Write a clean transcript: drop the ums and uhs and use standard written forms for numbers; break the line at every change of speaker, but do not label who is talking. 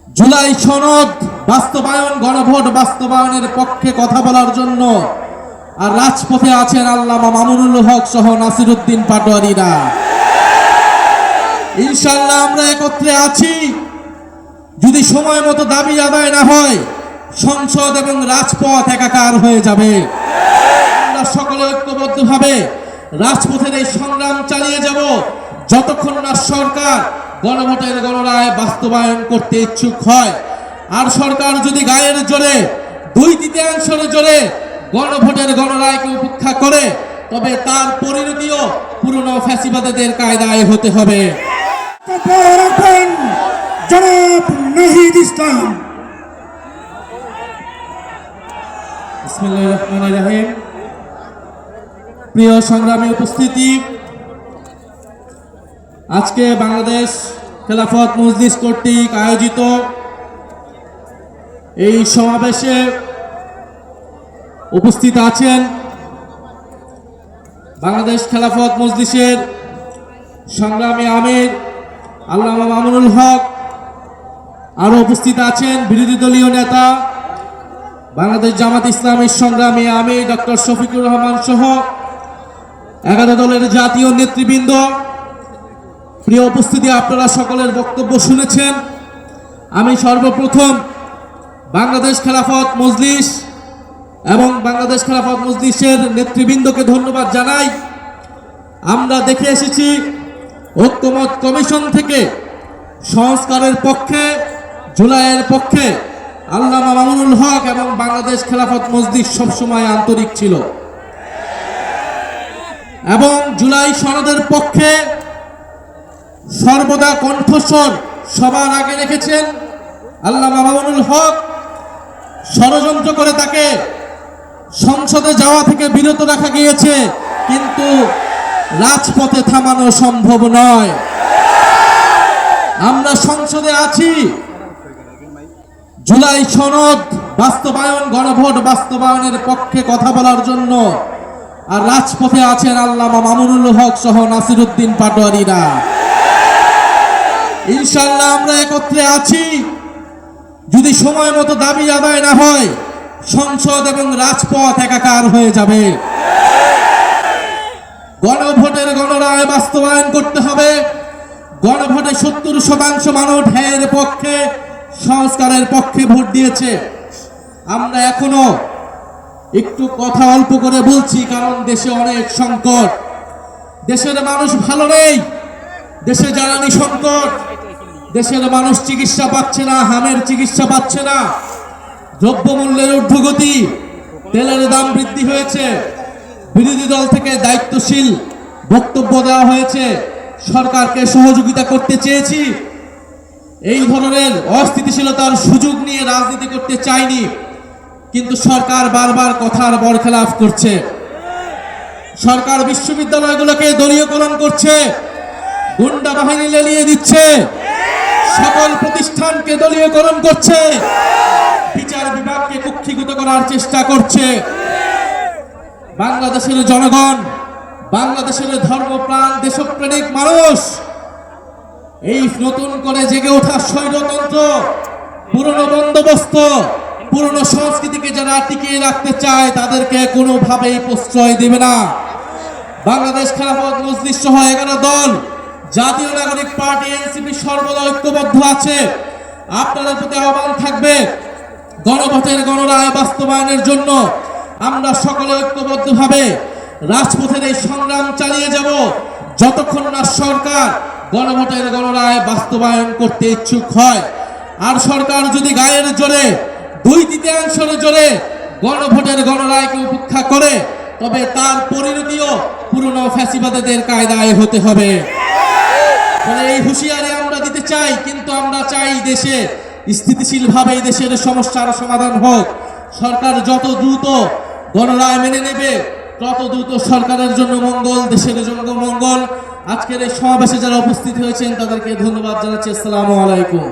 জুলাই সনদ বাস্তবায়ন, গণভোট বাস্তবায়নের পক্ষে কথা বলার জন্য আর রাজপথে আছেন আল্লামা মামুনুল হক সহ নাসিরউদ্দিন পাটোয়ারীরা। ইনশাআল্লাহ আমরা একত্রে আছি। যদি সময় মতো দাবি আদায় না হয়, সংসদ এবং রাজপথ একাকার হয়ে যাবে। আমরা সকলে ঐক্যবদ্ধভাবে রাজপথের এই সংগ্রাম চালিয়ে যাব যতক্ষণ না সরকার গণভোটের গণরায় বাস্তবায়ন করতে ইচ্ছুক হয়। আর সরকার যদি গায়ের জোরে, 2/3 জোরে গণভোটের গণরায়কে উপেক্ষা করে, তবে তার পরিণতিও পুরনো ফ্যাসিবাদীদের কায়দায় হতে হবে।
জনাব নাহিদ ইসলাম।
বিসমিল্লাহির রহমানির রহিম। প্রিয় সংগ্রামী উপস্থিতি, আজকে বাংলাদেশ খেলাফত মজলিস কর্তৃক আয়োজিত এই সমাবেশে উপস্থিত আছেন বাংলাদেশ খেলাফত মজলিসের সংগ্রামী আমির আল্লামা মামুনুল হক। আরও উপস্থিত আছেন বিরোধী দলীয় নেতা বাংলাদেশ জামাত ইসলামীর সংগ্রামী আমির ডক্টর শফিকুর রহমান সহ 11 দলের জাতীয় নেতৃবৃন্দ। প্রিয় উপস্থিতি, আপনারা সকলের বক্তব্য শুনেছেন। আমি সর্বপ্রথম বাংলাদেশ খেলাফত মজলিস এবং বাংলাদেশ খেলাফত মজলিসের নেতৃবৃন্দকে ধন্যবাদ জানাই। আমরা দেখে এসেছি ঐক্যমত কমিশন থেকে সংস্কারের পক্ষে, জুলাইয়ের পক্ষে আল্লামা মামুনুল হক এবং বাংলাদেশ খেলাফত মজলিস সবসময় আন্তরিক ছিল এবং জুলাই সনদের পক্ষে সর্বদা কণ্ঠস্বর সবার আগে রেখেছেন আল্লামা মামুনুল হক। ষড়যন্ত্র করে তাকে সংসদে যাওয়া থেকে বিরত রাখা গিয়েছে, কিন্তু রাজপথে থামানো সম্ভব নয়। আমরা সংসদে আছি জুলাই সনদ বাস্তবায়ন, গণভোট বাস্তবায়নের পক্ষে কথা বলার জন্য, আর রাজপথে আছেন আল্লামা মামুনুল হক সহ নাসিরউদ্দিন পাটোয়ারীরা। ইনশাআল্লাহ আমরা একত্রে আছি। যদি সময় মতো দাবি আদায় না হয়, সংসদ এবং রাজপথ একাকার হয়ে যাবে। গণভোটের গণরায় বাস্তবায়ন করতে হবে। গণভোটে 70% মানুষ হ্যাঁর পক্ষে, সংস্কারের পক্ষে ভোট দিয়েছে। আমরা এখনো একটু কথা অল্প করে বলছি, কারণ দেশে অনেক সংকট। দেশের মানুষ ভালো নেই, দেশে জ্বালানি সংকট, দেশের মানুষ চিকিৎসা পাচ্ছে না, হামের চিকিৎসা পাচ্ছে না, দ্রব্যমূল্যের ঊর্ধ্বগতি, তেলের দাম বৃদ্ধি হয়েছে। বিরোধী দল থেকে দায়িত্বশীল বক্তব্য দেওয়া হয়েছে, সরকারকে সহযোগিতা করতে চেয়েছি। এই ধরনের অস্থিতিশীলতার সুযোগ নিয়ে রাজনীতি করতে চাইনি, কিন্তু সরকার বারবার কথার বরখেলাপ করছে। সরকার বিশ্ববিদ্যালয়গুলোকে দলীয়করণ করছে, গুন্ডা বাহিনী লেলিয়ে দিচ্ছে, সকল প্রতিষ্ঠানকে দলীয়করণ করছে, বিচার বিভাগকে কুক্ষিগত করার চেষ্টা করছে। বাংলাদেশের জনগণ, বাংলাদেশের ধর্মপ্রাণ দেশপ্রেমিক মানুষ এই নতুন করে জেগে ওঠা স্বৈরতন্ত্র, পুরনো বন্দোবস্ত, পুরনো সংস্কৃতিকে যারা টিকিয়ে রাখতে চায় তাদেরকে কোনোভাবেই প্রশ্রয় দেবে না। বাংলাদেশ খেলাফত মজলিস সহ 11 দল, জাতীয় নাগরিক পার্টি এনসিপি সর্বদা ঐক্যবদ্ধ আছে। আপনাদের প্রতি আহ্বান থাকবে, গণভোটের গণরায় বাস্তবায়নের জন্য আমরা সকলে ঐক্যবদ্ধভাবে রাজপথের এই সংগ্রাম চালিয়ে যাব যতক্ষণ না সরকার গণভোটের গণরায় বাস্তবায়ন করতে ইচ্ছুক হয়। আর সরকার যদি গায়ের জোরে, 2/3 জোরে গণভোটের গণরায়কে উপেক্ষা করে, তবে তার পরিণতিও পুরনো ফ্যাসিবাদীদের কায়দায় হতে হবে। এই হুঁশিয়ারি আমরা দিতে চাই, কিন্তু আমরা চাই দেশে স্থিতিশীলভাবে এই দেশের সমস্যার সমাধান হোক। সরকার যত দ্রুত গণরায় মেনে নেবে, তত দ্রুত সরকারের জন্য মঙ্গল, দেশের জন্য মঙ্গল। আজকের এই সমাবেশে যারা উপস্থিত হয়েছেন তাদেরকে ধন্যবাদ জানাচ্ছি। আসসালামু আলাইকুম।